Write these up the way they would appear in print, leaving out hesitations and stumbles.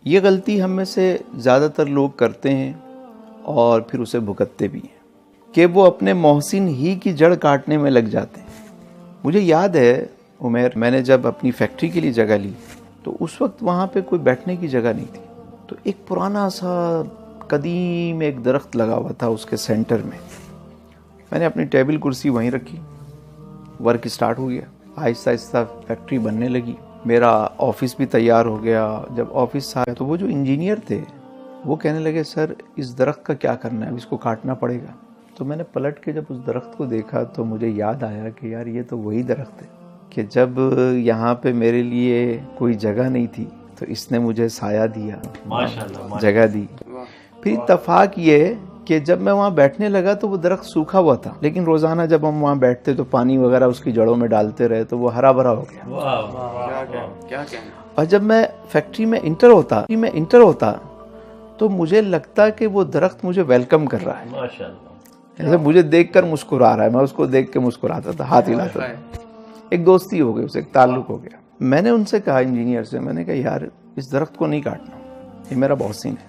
ये गलती हम में से ज़्यादातर लोग करते हैं और फिर उसे भुगतते भी हैं कि वो अपने मोहसिन ही की जड़ काटने में लग जाते हैं। मुझे याद है उमैर, मैंने जब अपनी फैक्ट्री के लिए जगह ली तो उस वक्त वहाँ पे कोई बैठने की जगह नहीं थी। तो एक पुराना सा कदीम एक दरख्त लगा हुआ था, उसके सेंटर में मैंने अपनी टेबल कुर्सी वहीं रखी। वर्क स्टार्ट हो गया, आहिस्ता आहिस्ता फैक्ट्री बनने लगी, मेरा ऑफिस भी तैयार हो गया। जब ऑफिस आया तो वो जो इंजीनियर थे वो कहने लगे, सर इस दरख्त का क्या करना है, अब इसको काटना पड़ेगा। तो मैंने पलट के जब उस दरख्त को देखा तो मुझे याद आया कि यार ये तो वही दरख्त है कि जब यहाँ पे मेरे लिए कोई जगह नहीं थी तो इसने मुझे साया दिया, माशाल्लाह जगह दी। फिर इत्तफाक ये कि जब मैं वहाँ बैठने लगा तो वो दरख्त सूखा हुआ था, लेकिन रोज़ाना जब हम वहाँ बैठते तो पानी वगैरह उसकी जड़ों में डालते रहे तो वो हरा भरा हो गया। क्या और जब मैं फैक्ट्री में इंटर होता तो मुझे लगता कि वो दरख्त मुझे वेलकम कर रहा है, माशाल्लाह। मुझे देखकर मुस्कुरा रहा है, मैं उसको देख के मुस्कुराता था, हाथ हिलाता था। एक दोस्ती हो गई, उससे एक ताल्लुक हो गया। मैंने उनसे कहा, इंजीनियर से, मैंने कहा यार इस दरख्त को नहीं काटना, ये मेरा मोहसिन है,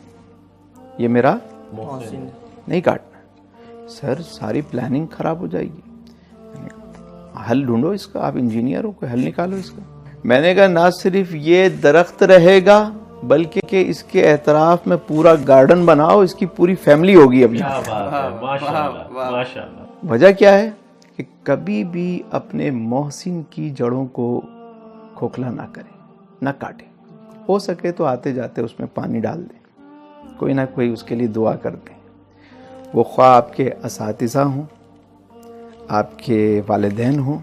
ये मेरा मोहसिन नहीं काटना। सर सारी प्लानिंग खराब हो जाएगी, हल ढूंढो इसका, आप इंजीनियर हो, कोई हल निकालो इसका। मैंने कहा ना सिर्फ ये दरख्त रहेगा बल्कि कि इसके एतराफ में पूरा गार्डन बनाओ, इसकी पूरी फैमिली होगी अभी। माशाल्लाह। वजह क्या है कि कभी भी अपने मोहसिन की जड़ों को खोखला ना करें, ना काटें। हो सके तो आते जाते उसमें पानी डाल दें, कोई ना कोई उसके लिए दुआ कर दें। वो ख्वाह आपके असातिज़ा हों, आपके वालिदैन हों,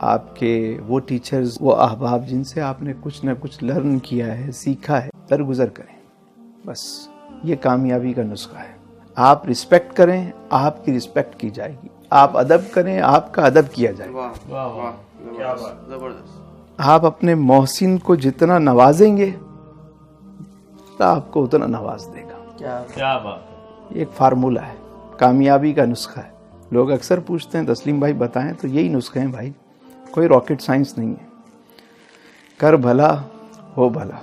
आपके वो टीचर्स, वो अहबाब जिनसे आपने कुछ ना कुछ लर्न किया है, सीखा है, दरगुजर करें। बस ये कामयाबी का नुस्खा है। आप रिस्पेक्ट करें, आपकी रिस्पेक्ट की जाएगी। आप अदब करें, आपका अदब किया जाएगा। क्या बात, जबरदस्त। आप अपने मोहसिन को जितना नवाजेंगे तो आपको उतना नवाज देगा। क्या बात। एक फार्मूला है, कामयाबी का नुस्खा है। लोग अक्सर पूछते हैं तस्लीम भाई बताएं, तो यही नुस्खे हैं भाई, कोई रॉकेट साइंस नहीं है। कर भला हो भला।